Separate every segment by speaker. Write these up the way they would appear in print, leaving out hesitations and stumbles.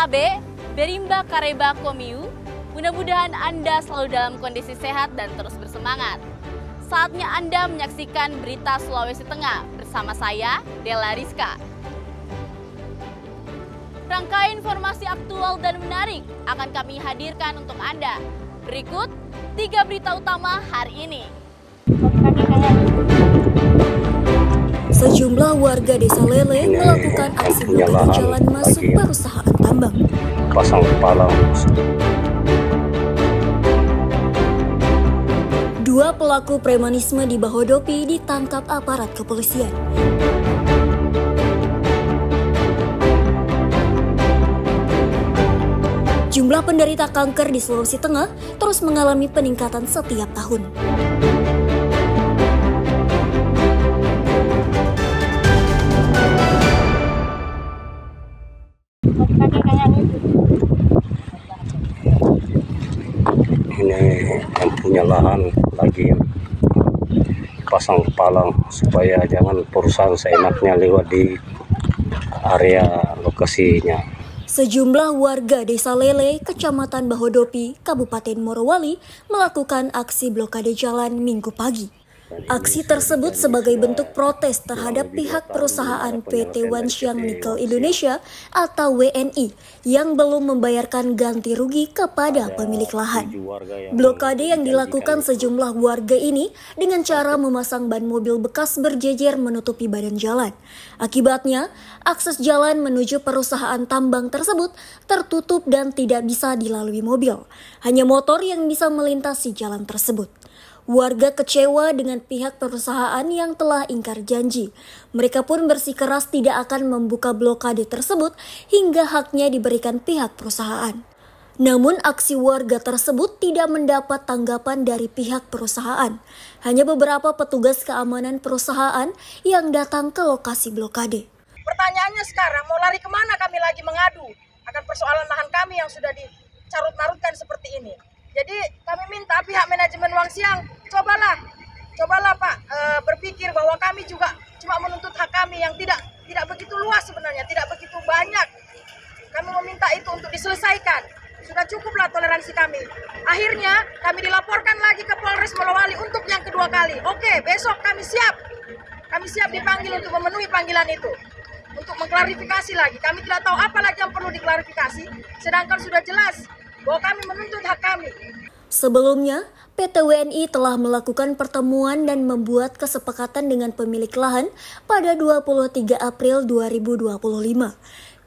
Speaker 1: Sabe, Berimba Kareba Komiu. Mudah-mudahan Anda selalu dalam kondisi sehat dan terus bersemangat. Saatnya Anda menyaksikan berita Sulawesi Tengah bersama saya, Della Rizka. Rangkaian informasi aktual dan menarik akan kami hadirkan untuk Anda. Berikut 3 berita utama hari ini.
Speaker 2: Sejumlah warga Desa Lele melakukan aksi blokade jalan masuk perusahaan tambang.
Speaker 3: Pasang kepala.
Speaker 2: 2 pelaku premanisme di Bahodopi ditangkap aparat kepolisian. Jumlah penderita kanker di Sulawesi Tengah terus mengalami peningkatan setiap tahun.
Speaker 3: Ini yang punya lahan lagi pasang palang supaya jangan perusahaan seenaknya lewat di area lokasinya.
Speaker 2: Sejumlah warga Desa Lele, Kecamatan Bahodopi, Kabupaten Morowali melakukan aksi blokade jalan Minggu pagi. Aksi tersebut sebagai bentuk protes terhadap pihak perusahaan PT Wanxiang Nickel Indonesia atau WNI yang belum membayarkan ganti rugi kepada pemilik lahan. Blokade yang dilakukan sejumlah warga ini dengan cara memasang ban mobil bekas berjejer menutupi badan jalan. Akibatnya, akses jalan menuju perusahaan tambang tersebut tertutup dan tidak bisa dilalui mobil. Hanya motor yang bisa melintasi jalan tersebut. Warga kecewa dengan pihak perusahaan yang telah ingkar janji. Mereka pun bersikeras tidak akan membuka blokade tersebut hingga haknya diberikan pihak perusahaan. Namun aksi warga tersebut tidak mendapat tanggapan dari pihak perusahaan. Hanya beberapa petugas keamanan perusahaan yang datang ke lokasi blokade.
Speaker 4: Pertanyaannya sekarang mau lari kemana kami lagi mengadu akan persoalan lahan kami yang sudah dicarut-marutkan seperti ini. Jadi kami minta pihak manajemen Wanxiang, cobalah Pak berpikir bahwa kami juga cuma menuntut hak kami yang tidak begitu luas sebenarnya, tidak begitu banyak. Kami meminta itu untuk diselesaikan. Sudah cukuplah toleransi kami. Akhirnya kami dilaporkan lagi ke Polres Morowali untuk yang kedua kali. Oke, besok kami siap dipanggil untuk memenuhi panggilan itu. Untuk mengklarifikasi lagi. Kami tidak tahu apa lagi yang perlu diklarifikasi, sedangkan sudah jelas bahwa kami menuntut hak kami.
Speaker 2: Sebelumnya, PT WNI telah melakukan pertemuan dan membuat kesepakatan dengan pemilik lahan pada 23 April 2025.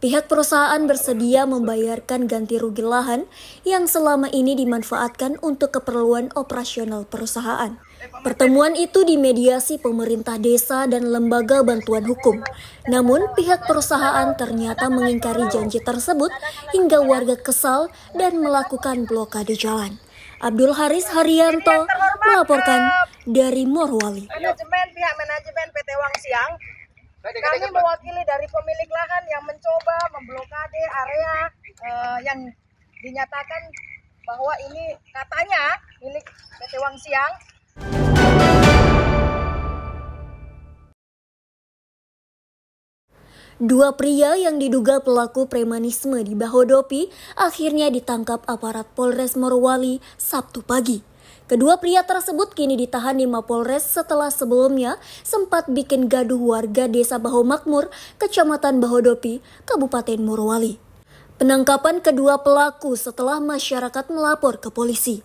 Speaker 2: Pihak perusahaan bersedia membayarkan ganti rugi lahan yang selama ini dimanfaatkan untuk keperluan operasional perusahaan. Pertemuan itu dimediasi pemerintah desa dan lembaga bantuan hukum. Namun pihak perusahaan ternyata mengingkari janji tersebut hingga warga kesal dan melakukan blokade jalan. Abdul Haris Haryanto melaporkan dari Morowali.
Speaker 4: Pihak manajemen PT Wanxiang, kami mewakili dari pemilik lahan yang mencoba memblokade area yang dinyatakan bahwa ini katanya milik PT Wanxiang.
Speaker 2: Dua pria yang diduga pelaku premanisme di Bahodopi akhirnya ditangkap aparat Polres Morowali Sabtu pagi. Kedua pria tersebut kini ditahan di Mapolres setelah sebelumnya sempat bikin gaduh warga Desa Bahomakmur, Kecamatan Bahodopi, Kabupaten Morowali. Penangkapan kedua pelaku setelah masyarakat melapor ke polisi.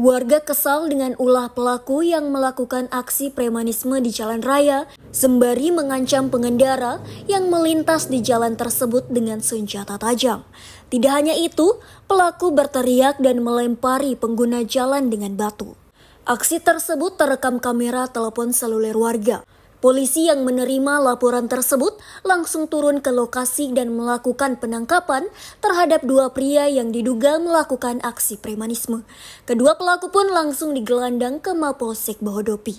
Speaker 2: Warga kesal dengan ulah pelaku yang melakukan aksi premanisme di jalan raya, sembari mengancam pengendara yang melintas di jalan tersebut dengan senjata tajam. Tidak hanya itu, pelaku berteriak dan melempari pengguna jalan dengan batu. Aksi tersebut terekam kamera telepon seluler warga. Polisi yang menerima laporan tersebut langsung turun ke lokasi dan melakukan penangkapan terhadap dua pria yang diduga melakukan aksi premanisme. Kedua pelaku pun langsung digelandang ke Mapolsek Bahodopi.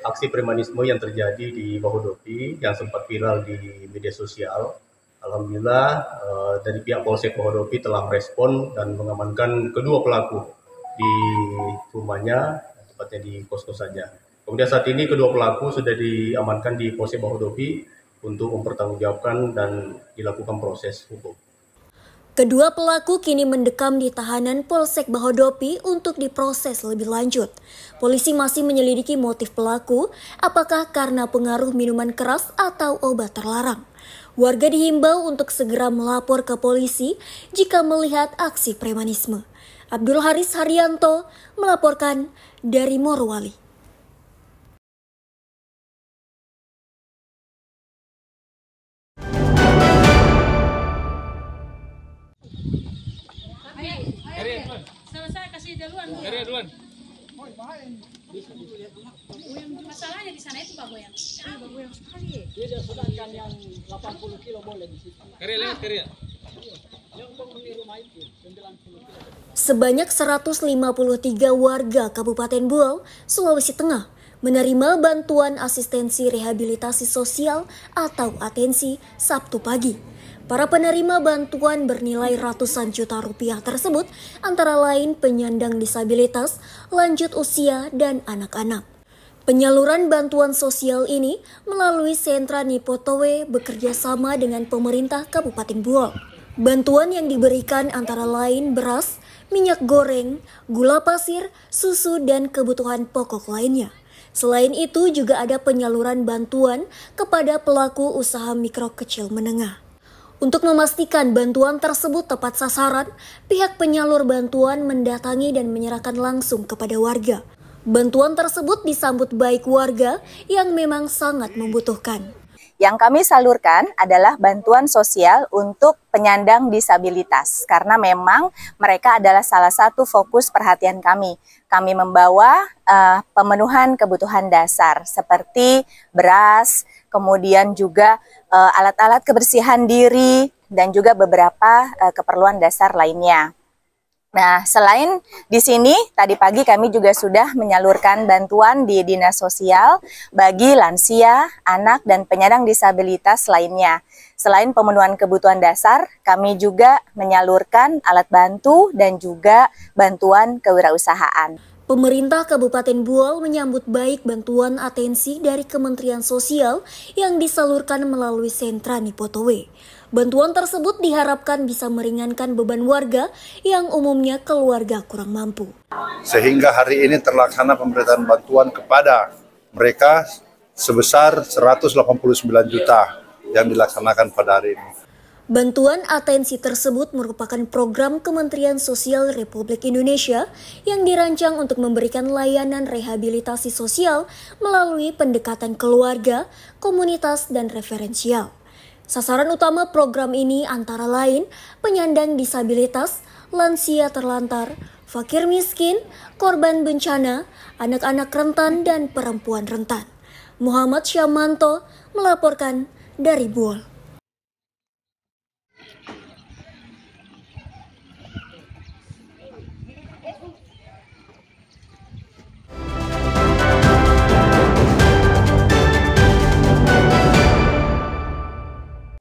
Speaker 5: Aksi premanisme yang terjadi di Bahodopi yang sempat viral di media sosial, alhamdulillah dari pihak Polsek Bahodopi telah merespon dan mengamankan kedua pelaku di rumahnya, tepatnya di kos-kosannya. Kemudian saat ini kedua pelaku sudah diamankan di Polsek Bahodopi untuk mempertanggungjawabkan dan dilakukan proses hukum.
Speaker 2: Kedua pelaku kini mendekam di tahanan Polsek Bahodopi untuk diproses lebih lanjut. Polisi masih menyelidiki motif pelaku, apakah karena pengaruh minuman keras atau obat terlarang. Warga dihimbau untuk segera melapor ke polisi jika melihat aksi premanisme. Abdul Haris Haryanto melaporkan dari Morowali.
Speaker 6: Selesai kasih duluan. Masalahnya di sana itu Pak Boyang. Pak Boyang sekali.
Speaker 7: Dia sedangkan yang 80 kilo boleh di situ. Karya.
Speaker 2: Sebanyak 153 warga Kabupaten Buol, Sulawesi Tengah menerima bantuan asistensi rehabilitasi sosial atau atensi Sabtu pagi. Para penerima bantuan bernilai ratusan juta rupiah tersebut antara lain penyandang disabilitas, lanjut usia, dan anak-anak. Penyaluran bantuan sosial ini melalui Sentra Nipotowe bekerja sama dengan pemerintah Kabupaten Buol. Bantuan yang diberikan antara lain beras, minyak goreng, gula pasir, susu, dan kebutuhan pokok lainnya. Selain itu juga ada penyaluran bantuan kepada pelaku usaha mikro kecil menengah. Untuk memastikan bantuan tersebut tepat sasaran, pihak penyalur bantuan mendatangi dan menyerahkan langsung kepada warga. Bantuan tersebut disambut baik warga yang memang sangat membutuhkan.
Speaker 8: Yang kami salurkan adalah bantuan sosial untuk penyandang disabilitas karena memang mereka adalah salah satu fokus perhatian kami. Kami membawa pemenuhan kebutuhan dasar seperti beras, kemudian juga alat-alat kebersihan diri dan juga beberapa keperluan dasar lainnya. Nah, selain di sini, tadi pagi kami juga sudah menyalurkan bantuan di Dinas Sosial bagi lansia, anak, dan penyandang disabilitas lainnya. Selain pemenuhan kebutuhan dasar, kami juga menyalurkan alat bantu dan juga bantuan kewirausahaan.
Speaker 2: Pemerintah Kabupaten Buol menyambut baik bantuan atensi dari Kementerian Sosial yang disalurkan melalui Sentra Nipotowe. Bantuan tersebut diharapkan bisa meringankan beban warga yang umumnya keluarga kurang mampu.
Speaker 9: Sehingga hari ini terlaksana pemberitaan bantuan kepada mereka sebesar 189 juta yang dilaksanakan pada hari ini.
Speaker 2: Bantuan atensi tersebut merupakan program Kementerian Sosial Republik Indonesia yang dirancang untuk memberikan layanan rehabilitasi sosial melalui pendekatan keluarga, komunitas, dan referensial. Sasaran utama program ini antara lain penyandang disabilitas, lansia terlantar, fakir miskin, korban bencana, anak-anak rentan, dan perempuan rentan. Muhammad Syamanto melaporkan dari Buol.